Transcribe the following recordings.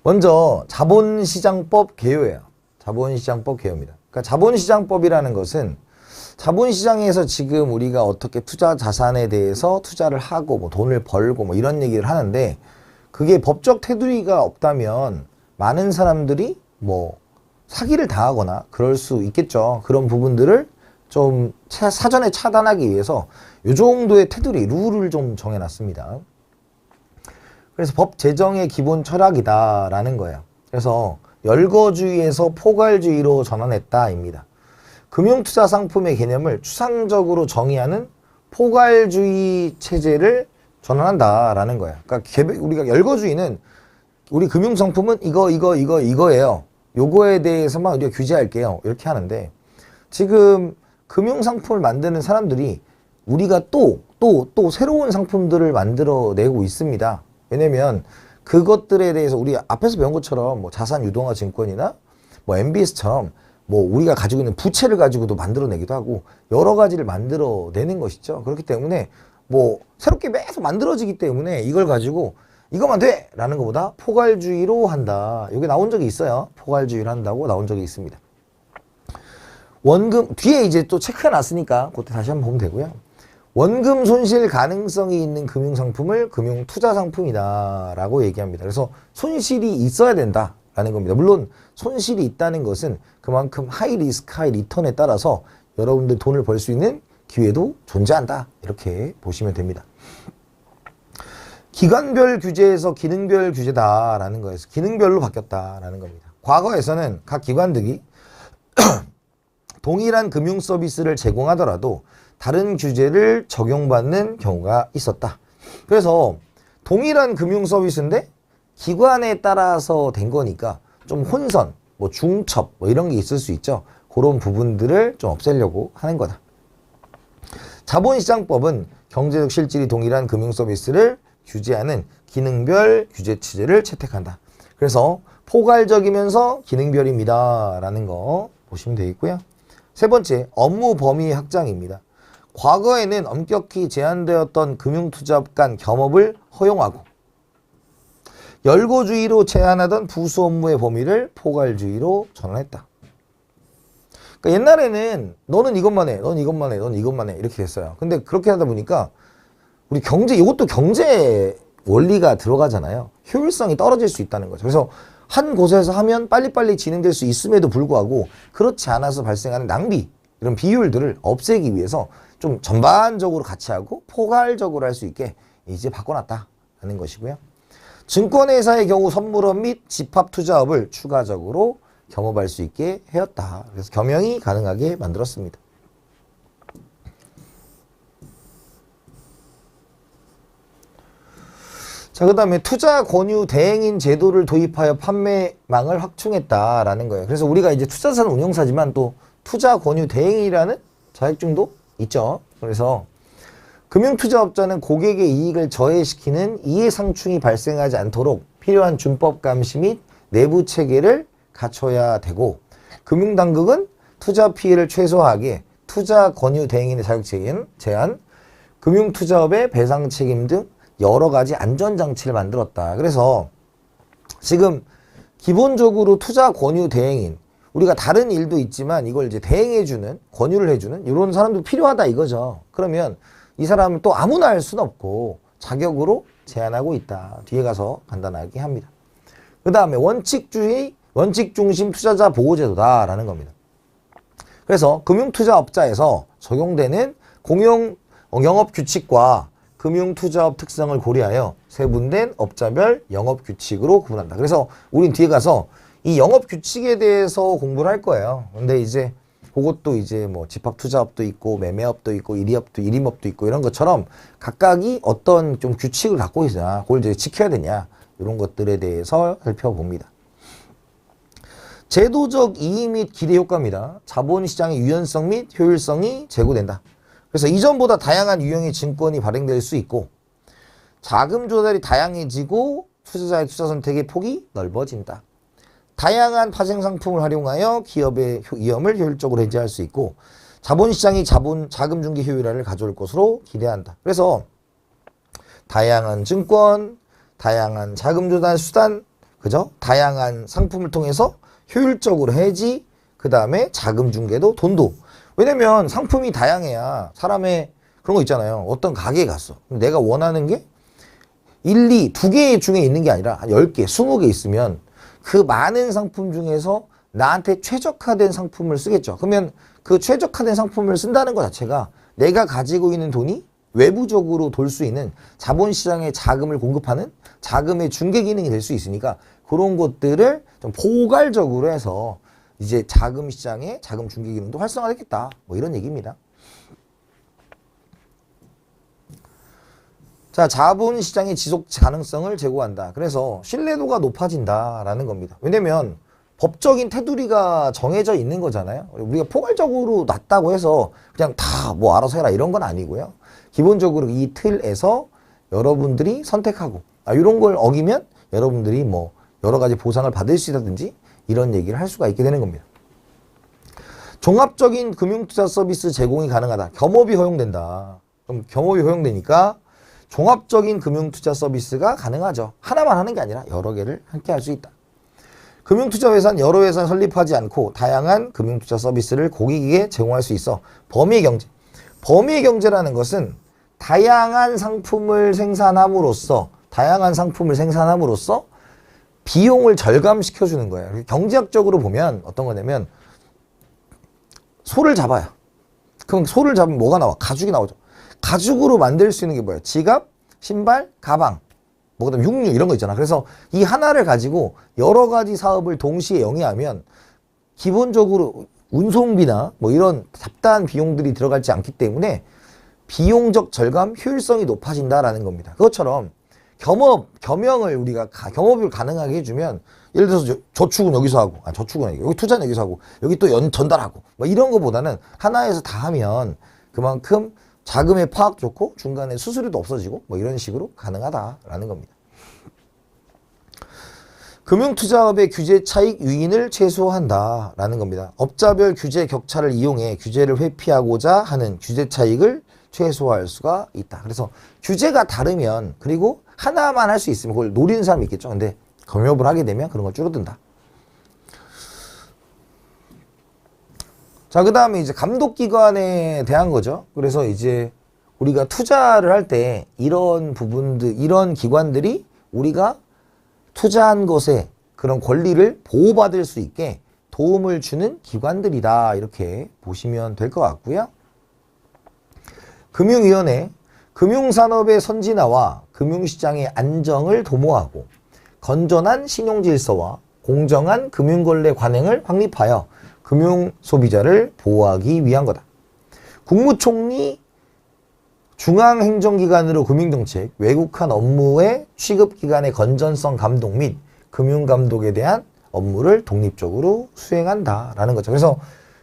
먼저 자본시장법 개요예요. 자본시장법 개요입니다. 그러니까 자본시장법이라는 것은 자본시장에서 지금 우리가 어떻게 투자 자산에 대해서 투자를 하고 뭐 돈을 벌고 뭐 이런 얘기를 하는데 그게 법적 테두리가 없다면 많은 사람들이 뭐 사기를 당하거나 그럴 수 있겠죠. 그런 부분들을 좀 사전에 차단하기 위해서 이 정도의 테두리, 룰을 좀 정해놨습니다. 그래서 법 제정의 기본 철학이다라는 거예요. 그래서 열거주의에서 포괄주의로 전환했다입니다. 금융투자 상품의 개념을 추상적으로 정의하는 포괄주의 체제를 전환한다라는 거예요. 그러니까 우리가 열거주의는 우리 금융상품은 이거예요. 요거에 대해서만 우리가 규제할게요. 이렇게 하는데 지금 금융상품을 만드는 사람들이 우리가 또 새로운 상품들을 만들어내고 있습니다. 왜냐면 그것들에 대해서 우리 앞에서 배운 것처럼 뭐 자산유동화 증권이나 뭐 MBS처럼 뭐 우리가 가지고 있는 부채를 가지고도 만들어내기도 하고 여러 가지를 만들어내는 것이죠. 그렇기 때문에 뭐 새롭게 계속 만들어지기 때문에 이걸 가지고 이거만 돼! 라는 것보다 포괄주의로 한다. 이게 나온 적이 있어요. 포괄주의를 한다고 나온 적이 있습니다. 원금, 뒤에 이제 또 체크해 놨으니까 그때 다시 한번 보면 되고요. 원금 손실 가능성이 있는 금융상품을 금융투자상품이다 라고 얘기합니다. 그래서 손실이 있어야 된다 라는 겁니다. 물론 손실이 있다는 것은 그만큼 하이 리스크 하이 리턴에 따라서 여러분들 돈을 벌 수 있는 기회도 존재한다 이렇게 보시면 됩니다. 기관별 규제에서 기능별 규제다라는 거에서 기능별로 바뀌었다라는 겁니다. 과거에서는 각 기관들이 동일한 금융 서비스를 제공하더라도 다른 규제를 적용받는 경우가 있었다. 그래서 동일한 금융 서비스인데 기관에 따라서 된 거니까 좀 혼선, 뭐 중첩 뭐 이런 게 있을 수 있죠. 그런 부분들을 좀 없애려고 하는 거다. 자본시장법은 경제적 실질이 동일한 금융 서비스를 규제하는 기능별 규제 체제를 채택한다. 그래서 포괄적이면서 기능별입니다. 라는 거 보시면 되겠고요. 세 번째, 업무 범위 확장입니다. 과거에는 엄격히 제한되었던 금융투자업 간 겸업을 허용하고 열거주의로 제한하던 부수 업무의 범위를 포괄주의로 전환했다. 그러니까 옛날에는 너는 이것만 해, 넌 이것만 해, 넌 이것만 해 이렇게 됐어요. 근데 그렇게 하다 보니까 우리 경제, 이것도 경제 원리가 들어가잖아요. 효율성이 떨어질 수 있다는 거죠. 그래서 한 곳에서 하면 빨리빨리 진행될 수 있음에도 불구하고 그렇지 않아서 발생하는 낭비, 이런 비효율들을 없애기 위해서 좀 전반적으로 같이 하고 포괄적으로 할 수 있게 이제 바꿔놨다는 것이고요. 증권회사의 경우 선물업 및 집합투자업을 추가적으로 겸업할 수 있게 하였다. 그래서 겸용이 가능하게 만들었습니다. 자, 그 다음에 투자 권유 대행인 제도를 도입하여 판매망을 확충했다라는 거예요. 그래서 우리가 이제 투자자산 운용사지만 또 투자 권유 대행이라는 자격증도 있죠. 그래서 금융투자업자는 고객의 이익을 저해시키는 이해상충이 발생하지 않도록 필요한 준법 감시 및 내부 체계를 갖춰야 되고, 금융당국은 투자 피해를 최소화하게 투자 권유 대행인의 자격증 제한, 금융투자업의 배상 책임 등 여러 가지 안전장치를 만들었다. 그래서 지금 기본적으로 투자 권유 대행인, 우리가 다른 일도 있지만 이걸 이제 대행해주는, 권유를 해주는 이런 사람도 필요하다 이거죠. 그러면 이 사람은 또 아무나 할 수는 없고 자격으로 제한하고 있다. 뒤에 가서 간단하게 합니다. 그 다음에 원칙주의, 원칙중심 투자자 보호제도다라는 겁니다. 그래서 금융투자업자에서 적용되는 공용 영업규칙과 금융투자업 특성을 고려하여 세분된 업자별 영업규칙으로 구분한다. 그래서 우린 뒤에 가서 이 영업규칙에 대해서 공부를 할 거예요. 근데 이제 그것도 이제 뭐 집합투자업도 있고 매매업도 있고 일임업도 있고 이런 것처럼 각각이 어떤 좀 규칙을 갖고 있으냐, 그걸 이제 지켜야 되냐, 이런 것들에 대해서 살펴봅니다. 제도적 이익 및 기대 효과입니다. 자본시장의 유연성 및 효율성이 제고된다. 그래서 이전보다 다양한 유형의 증권이 발행될 수 있고, 자금 조달이 다양해지고 투자자의 투자 선택의 폭이 넓어진다. 다양한 파생 상품을 활용하여 기업의 위험을 효율적으로 해지할 수 있고, 자본시장이 자금 중개 효율화를 가져올 것으로 기대한다. 그래서 다양한 증권, 다양한 자금 조달 수단, 그죠? 다양한 상품을 통해서 효율적으로 해지, 그 다음에 자금 중개도 돈도. 왜냐면 상품이 다양해야 사람의 그런 거 있잖아요. 어떤 가게에 갔어. 내가 원하는 게 1, 2, 2개 중에 있는 게 아니라 한 10개, 20개 있으면 그 많은 상품 중에서 나한테 최적화된 상품을 쓰겠죠. 그러면 그 최적화된 상품을 쓴다는 것 자체가 내가 가지고 있는 돈이 외부적으로 돌 수 있는 자본시장에 자금을 공급하는 자금의 중개 기능이 될 수 있으니까 그런 것들을 좀 포괄적으로 해서 이제 자금 시장에 자금 중개 기능도 활성화되겠다. 뭐 이런 얘기입니다. 자, 자본시장의 지속 가능성을 제고한다. 그래서 신뢰도가 높아진다라는 겁니다. 왜냐면 법적인 테두리가 정해져 있는 거잖아요. 우리가 포괄적으로 놨다고 해서 그냥 다 뭐 알아서 해라 이런 건 아니고요. 기본적으로 이 틀에서 여러분들이 선택하고 이런 걸 어기면 여러분들이 뭐 여러 가지 보상을 받을 수 있다든지 이런 얘기를 할 수가 있게 되는 겁니다. 종합적인 금융투자 서비스 제공이 가능하다. 겸업이 허용된다. 그럼 겸업이 허용되니까 종합적인 금융투자 서비스가 가능하죠. 하나만 하는 게 아니라 여러 개를 함께 할 수 있다. 금융투자회사는 여러 회사 설립하지 않고 다양한 금융투자 서비스를 고객에게 제공할 수 있어 범위의 경제. 범위의 경제라는 것은 다양한 상품을 생산함으로써 비용을 절감시켜주는 거예요. 경제학적으로 보면 어떤 거냐면 소를 잡아요. 그럼 소를 잡으면 뭐가 나와? 가죽이 나오죠. 가죽으로 만들 수 있는 게 뭐예요? 지갑, 신발, 가방, 뭐 그다음 육류 이런 거 있잖아. 그래서 이 하나를 가지고 여러 가지 사업을 동시에 영위하면 기본적으로 운송비나 뭐 이런 잡다한 비용들이 들어가지 않기 때문에 비용적 절감, 효율성이 높아진다라는 겁니다. 그것처럼 겸용을 우리가 겸업을 가능하게 해주면 예를 들어서 저축은 여기서 하고, 저축은 아니고 여기 투자는 여기서 하고, 여기 또 전달하고 뭐 이런 거보다는 하나에서 다 하면 그만큼 자금의 파악 좋고 중간에 수수료도 없어지고 뭐 이런 식으로 가능하다라는 겁니다. 금융투자업의 규제 차익 유인을 최소화한다라는 겁니다. 업자별 규제 격차를 이용해 규제를 회피하고자 하는 규제 차익을 최소화할 수가 있다. 그래서 규제가 다르면 그리고 하나만 할 수 있으면 그걸 노리는 사람이 있겠죠. 근데 겸업을 하게 되면 그런 걸 줄어든다. 자, 그 다음에 이제 감독기관에 대한 거죠. 그래서 이제 우리가 투자를 할 때 이런 부분들, 이런 기관들이 우리가 투자한 것에 그런 권리를 보호받을 수 있게 도움을 주는 기관들이다. 이렇게 보시면 될 것 같고요. 금융위원회, 금융산업의 선진화와 금융시장의 안정을 도모하고 건전한 신용질서와 공정한 금융권례 관행을 확립하여 금융소비자를 보호하기 위한 거다. 국무총리 중앙행정기관으로 금융정책, 외국한 업무의 취급기관의 건전성 감독 및 금융감독에 대한 업무를 독립적으로 수행한다라는 거죠. 그래서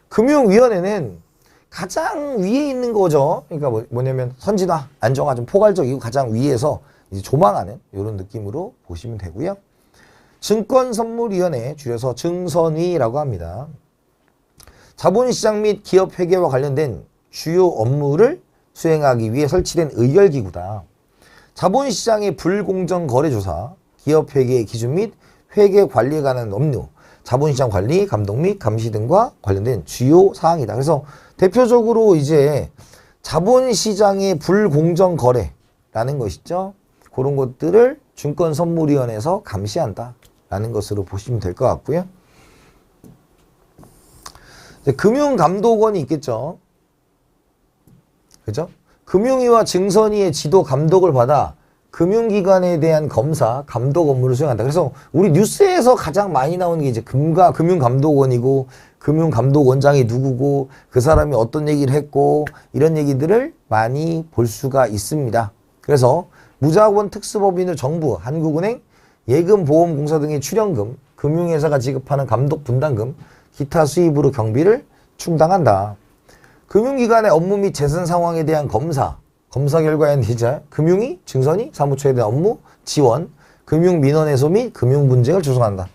금융위원회는 가장 위에 있는 거죠. 그러니까 뭐냐면 선진화, 안정화 좀 포괄적이고 가장 위에서 이제 조망하는 이런 느낌으로 보시면 되고요. 증권선물위원회, 줄여서 증선위라고 합니다. 자본시장 및 기업회계와 관련된 주요 업무를 수행하기 위해 설치된 의결기구다. 자본시장의 불공정 거래조사, 기업회계 기준 및 회계 관리에 관한 업무, 자본시장 관리, 감독 및 감시 등과 관련된 주요 사항이다. 그래서 대표적으로 이제 자본시장의 불공정 거래라는 것이죠. 그런 것들을 증권선물위원회에서 감시한다라는 것으로 보시면 될 것 같고요. 금융감독원이 있겠죠. 그죠? 금융위와 증선위의 지도 감독을 받아 금융기관에 대한 검사, 감독 업무를 수행한다. 그래서 우리 뉴스에서 가장 많이 나오는 게 이제 금융감독원이고 금융감독원장이 누구고 그 사람이 어떤 얘기를 했고 이런 얘기들을 많이 볼 수가 있습니다. 그래서 무자본 특수법인을 정부, 한국은행, 예금보험공사 등의 출연금, 금융회사가 지급하는 감독 분담금, 기타 수입으로 경비를 충당한다. 금융기관의 업무 및 재산 상황에 대한 검사 결과에 대해 금융위, 증선위, 사무처에 대한 업무, 지원, 금융민원 해소 및 금융 분쟁을 조성한다.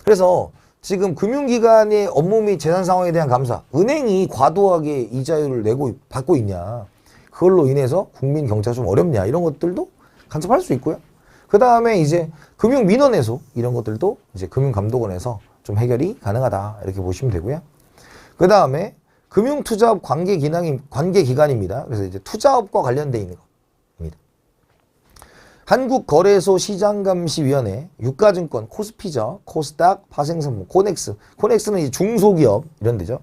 그래서 지금 금융기관의 업무 및 재산 상황에 대한 감사, 은행이 과도하게 이자율을 받고 있냐, 그걸로 인해서 국민 경제가 좀 어렵냐, 이런 것들도 간섭할 수 있고요. 그 다음에 이제 금융민원에서 이런 것들도 이제 금융감독원에서 좀 해결이 가능하다. 이렇게 보시면 되고요. 그 다음에 금융투자업 관계기관입니다. 그래서 이제 투자업과 관련되어 있는 겁니다. 한국거래소 시장감시위원회, 유가증권, 코스피죠. 코스닥, 파생선물, 코넥스. 코넥스는 이제 중소기업 이런 데죠.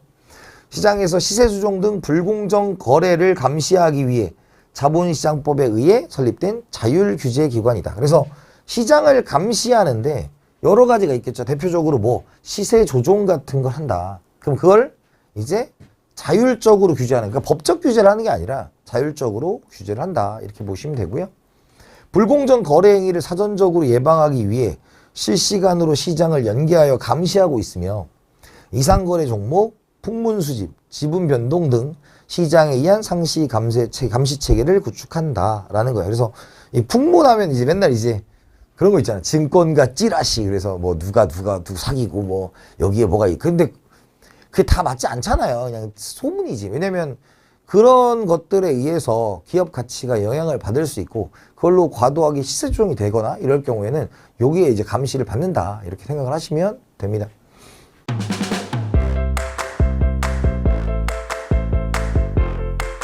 시장에서 시세조정 등 불공정 거래를 감시하기 위해 자본시장법에 의해 설립된 자율규제기관이다. 그래서 시장을 감시하는데 여러 가지가 있겠죠. 대표적으로 뭐 시세조정 같은 걸 한다. 그럼 그걸 이제 자율적으로 규제하는, 그러니까 법적 규제를 하는 게 아니라 자율적으로 규제를 한다. 이렇게 보시면 되고요. 불공정 거래 행위를 사전적으로 예방하기 위해 실시간으로 시장을 연계하여 감시하고 있으며 이상거래 종목, 풍문 수집, 지분 변동 등 시장에 의한 상시 감시 체계를 구축한다라는 거예요. 그래서 이 풍문하면 이제 맨날 이제 그런 거 있잖아. 증권가 찌라시. 그래서 뭐 누가 사기고 뭐 여기에 뭐가 근데 그게 다 맞지 않잖아요. 그냥 소문이지. 왜냐면 그런 것들에 의해서 기업 가치가 영향을 받을 수 있고 그걸로 과도하게 시세 조정이 되거나 이럴 경우에는 여기에 이제 감시를 받는다. 이렇게 생각을 하시면 됩니다.